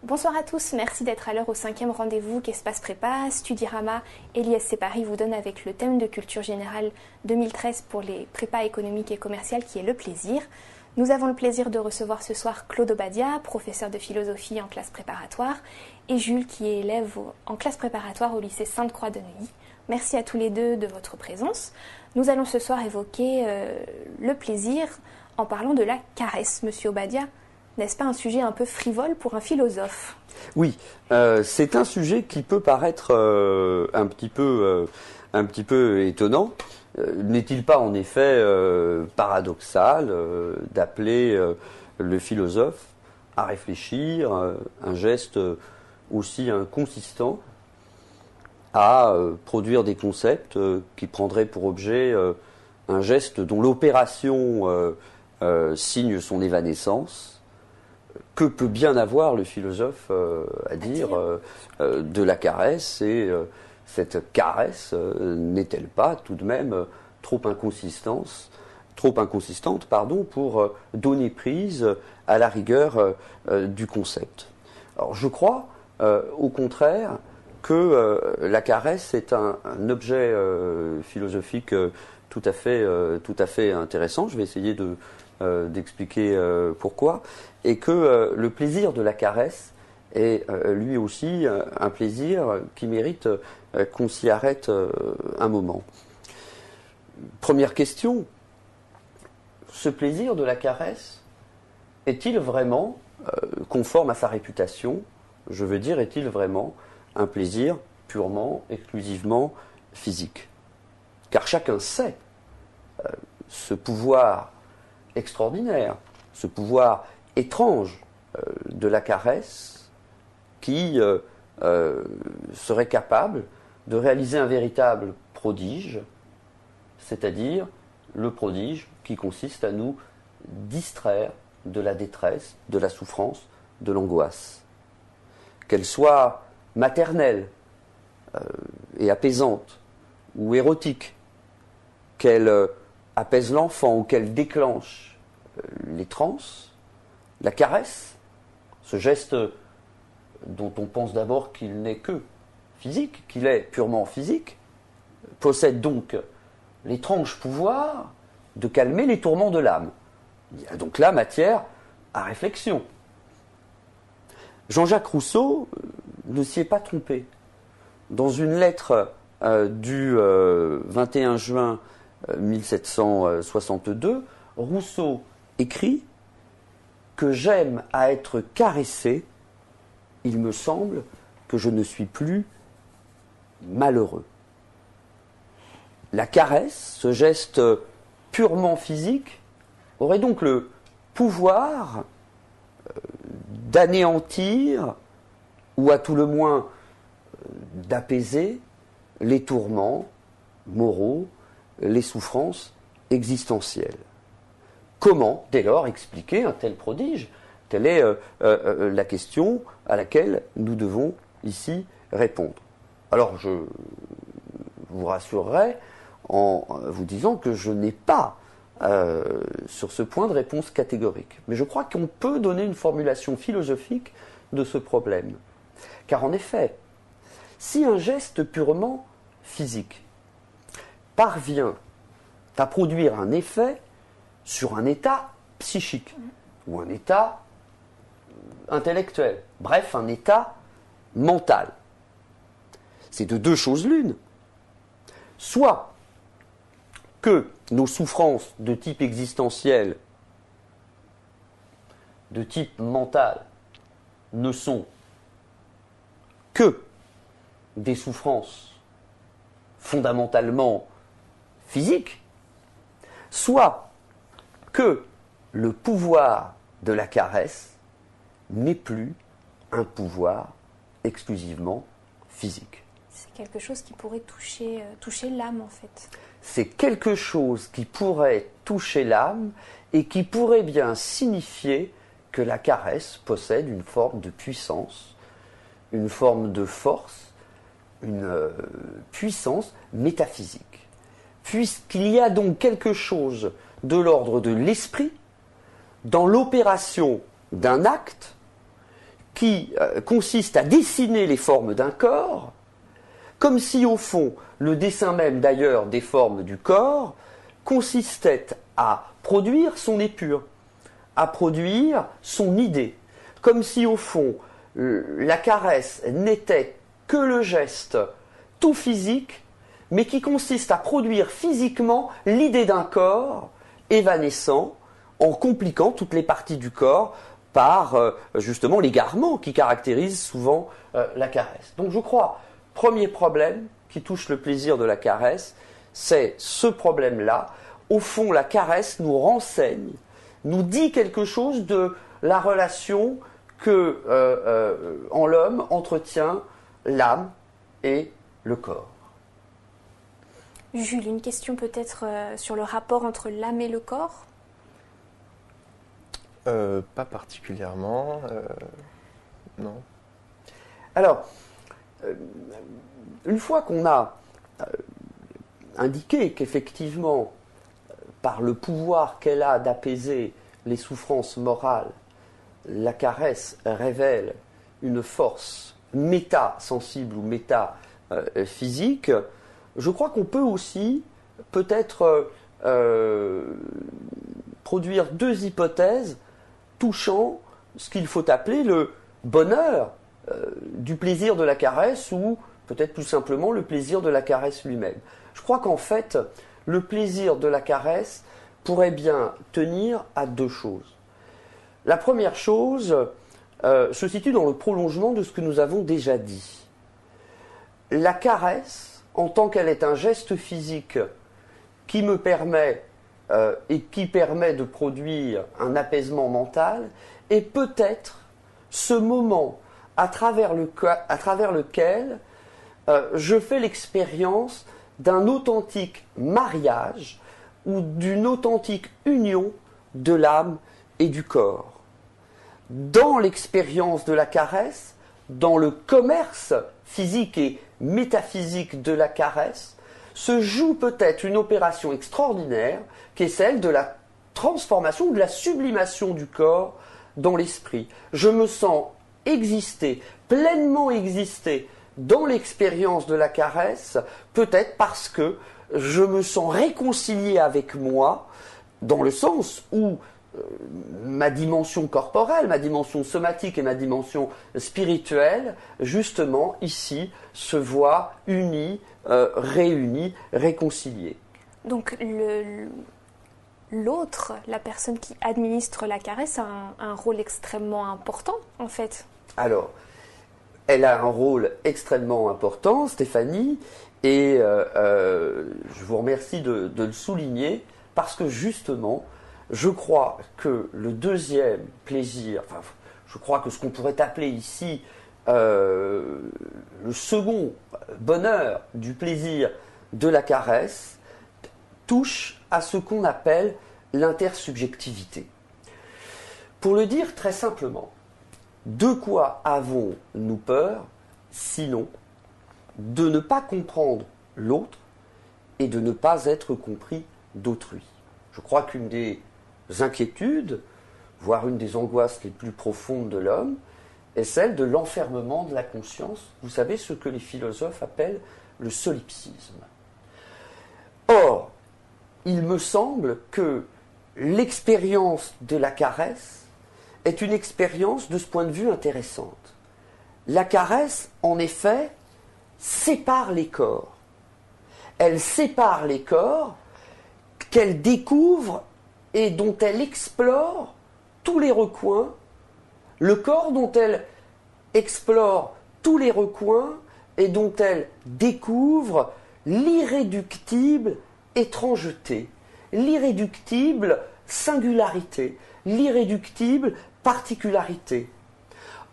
Bonsoir à tous, merci d'être à l'heure au 5e rendez-vous qu'Espace Prépa, Studirama et l'ISC Paris vous donnent avec le thème de culture générale 2013 pour les prépas économiques et commerciales qui est le plaisir. Nous avons le plaisir de recevoir ce soir Claude Obadia, professeur de philosophie en classe préparatoire, et Jules qui est élève en classe préparatoire au lycée Sainte-Croix de Neuilly. Merci à tous les deux de votre présence. Nous allons ce soir évoquer le plaisir en parlant de la caresse, monsieur Obadia. N'est-ce pas un sujet un peu frivole pour un philosophe? Oui, c'est un sujet qui peut paraître un petit peu étonnant. N'est-il pas en effet paradoxal d'appeler le philosophe à réfléchir, un geste aussi inconsistant, à produire des concepts qui prendraient pour objet un geste dont l'opération signe son évanescence? Que peut bien avoir le philosophe à dire de la caresse, et cette caresse n'est-elle pas tout de même trop inconsistante pour donner prise à la rigueur du concept? Alors je crois au contraire que la caresse est un objet philosophique tout à fait intéressant. Je vais essayer d'expliquer pourquoi, et que le plaisir de la caresse est lui aussi un plaisir qui mérite qu'on s'y arrête un moment. Première question, ce plaisir de la caresse est-il vraiment conforme à sa réputation? Je veux dire, est-il vraiment un plaisir purement, exclusivement physique? Car chacun sait ce pouvoir extraordinaire, ce pouvoir étrange de la caresse qui serait capable de réaliser un véritable prodige, c'est-à-dire le prodige qui consiste à nous distraire de la détresse, de la souffrance, de l'angoisse. Qu'elle soit maternelle et apaisante, ou érotique, qu'elle apaise l'enfant ou qu'elle déclenche les transes, la caresse, ce geste dont on pense d'abord qu'il n'est que physique, qu'il est purement physique, possède donc l'étrange pouvoir de calmer les tourments de l'âme. Il y a donc là matière à réflexion. Jean-Jacques Rousseau ne s'y est pas trompé. Dans une lettre du 21 juin 1762, Rousseau écrit que j'aime à être caressé, il me semble que je ne suis plus malheureux. La caresse, ce geste purement physique, aurait donc le pouvoir d'anéantir, ou à tout le moins d'apaiser, les tourments moraux, les souffrances existentielles. Comment, dès lors, expliquer un tel prodige? Telle est la question à laquelle nous devons ici répondre. Alors, je vous rassurerai en vous disant que je n'ai pas, sur ce point, de réponse catégorique. Mais je crois qu'on peut donner une formulation philosophique de ce problème. Car en effet, si un geste purement physique parvient à produire un effet sur un état psychique, ou un état intellectuel, bref, un état mental, c'est de deux choses l'une. Soit que nos souffrances de type existentiel, de type mental, ne sont que des souffrances fondamentalement physiques, soit que le pouvoir de la caresse n'est plus un pouvoir exclusivement physique. C'est quelque chose qui pourrait toucher l'âme, en fait. C'est quelque chose qui pourrait toucher l'âme et qui pourrait bien signifier que la caresse possède une forme de puissance, une forme de force, une puissance métaphysique. Puisqu'il y a donc quelque chose de l'ordre de l'esprit dans l'opération d'un acte qui consiste à dessiner les formes d'un corps, comme si au fond, le dessin même d'ailleurs des formes du corps consistait à produire son épure, à produire son idée, comme si au fond, la caresse n'était que le geste tout physique, mais qui consiste à produire physiquement l'idée d'un corps évanescent, en compliquant toutes les parties du corps par justement l'égarement qui caractérise souvent la caresse. Donc je crois, premier problème qui touche le plaisir de la caresse, c'est ce problème-là. Au fond, la caresse nous renseigne, nous dit quelque chose de la relation que en l'homme entretient l'âme et le corps. Jules, une question peut-être sur le rapport entre l'âme et le corps? Pas particulièrement, non. Alors, une fois qu'on a indiqué qu'effectivement, par le pouvoir qu'elle a d'apaiser les souffrances morales, la caresse révèle une force méta-sensible ou méta-physique, je crois qu'on peut aussi peut-être produire deux hypothèses touchant ce qu'il faut appeler le bonheur du plaisir de la caresse ou peut-être plus simplement le plaisir de la caresse lui-même. Je crois qu'en fait, le plaisir de la caresse pourrait bien tenir à deux choses. La première chose se situe dans le prolongement de ce que nous avons déjà dit. La caresse, en tant qu'elle est un geste physique qui me permet et qui permet de produire un apaisement mental, est peut-être ce moment à travers lequel je fais l'expérience d'un authentique mariage ou d'une authentique union de l'âme et du corps. Dans l'expérience de la caresse, dans le commerce physique et métaphysique de la caresse, se joue peut-être une opération extraordinaire qui est celle de la transformation, de la sublimation du corps dans l'esprit. Je me sens exister, pleinement exister dans l'expérience de la caresse, peut-être parce que je me sens réconcilié avec moi, dans le sens où ma dimension corporelle, ma dimension somatique et ma dimension spirituelle, justement, ici, se voient unies, réunies, réconciliées. Donc l'autre, la personne qui administre la caresse, a un rôle extrêmement important, en fait. Alors, elle a un rôle extrêmement important, Stéphanie, et je vous remercie de le souligner, parce que justement, je crois que le deuxième plaisir, enfin, je crois que ce qu'on pourrait appeler ici le second bonheur du plaisir de la caresse, touche à ce qu'on appelle l'intersubjectivité. Pour le dire très simplement, de quoi avons-nous peur, sinon de ne pas comprendre l'autre et de ne pas être compris d'autrui? Je crois qu'une des inquiétudes, voire une des angoisses les plus profondes de l'homme, est celle de l'enfermement de la conscience. Vous savez ce que les philosophes appellent le solipsisme. Or, il me semble que l'expérience de la caresse est une expérience de ce point de vue intéressante. La caresse, en effet, sépare les corps. Elle sépare les corps qu'elle découvre et dont elle explore tous les recoins, le corps dont elle explore tous les recoins et dont elle découvre l'irréductible étrangeté, l'irréductible singularité, l'irréductible particularité.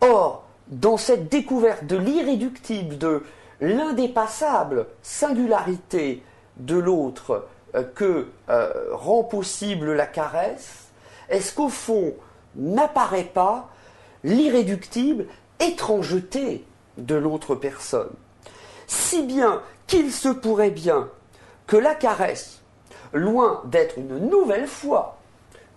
Or, dans cette découverte de l'irréductible, de l'indépassable singularité de l'autre que rend possible la caresse, est-ce qu'au fond n'apparaît pas l'irréductible étrangeté de l'autre personne? Si bien qu'il se pourrait bien que la caresse, loin d'être une nouvelle fois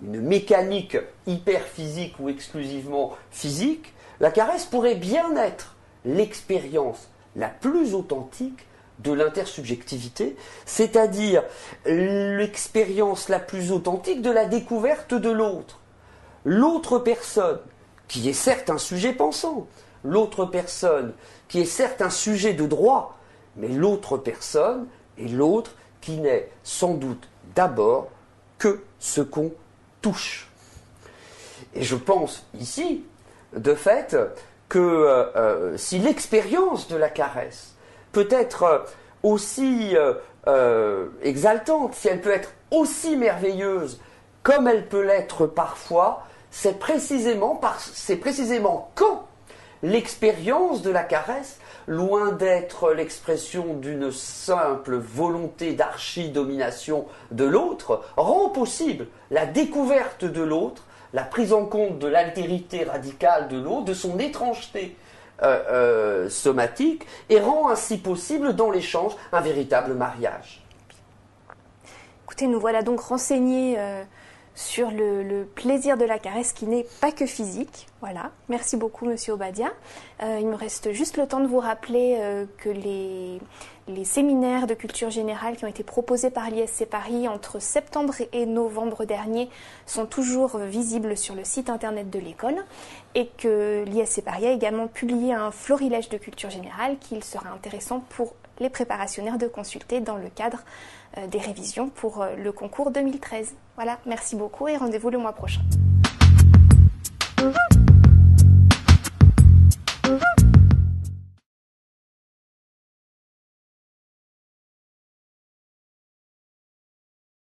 une mécanique hyper physique ou exclusivement physique, la caresse pourrait bien être l'expérience la plus authentique de l'intersubjectivité, c'est-à-dire l'expérience la plus authentique de la découverte de l'autre. L'autre personne, qui est certes un sujet pensant, l'autre personne, qui est certes un sujet de droit, mais l'autre personne est l'autre qui n'est sans doute d'abord que ce qu'on touche. Et je pense ici, de fait, que si l'expérience de la caresse peut être aussi exaltante, si elle peut être aussi merveilleuse comme elle peut l'être parfois, c'est précisément quand l'expérience de la caresse, loin d'être l'expression d'une simple volonté d'archi-domination de l'autre, rend possible la découverte de l'autre, la prise en compte de l'altérité radicale de l'autre, de son étrangeté somatique, et rend ainsi possible dans l'échange un véritable mariage. Écoutez, nous voilà donc renseignés sur le plaisir de la caresse qui n'est pas que physique. Voilà, merci beaucoup Monsieur Obadia. Il me reste juste le temps de vous rappeler que les séminaires de culture générale qui ont été proposés par l'ISC Paris entre septembre et novembre dernier sont toujours visibles sur le site internet de l'école et que l'ISC Paris a également publié un florilège de culture générale qu'il sera intéressant pour les préparationnaires de consulter dans le cadre des révisions pour le concours 2013. Voilà, merci beaucoup et rendez-vous le mois prochain.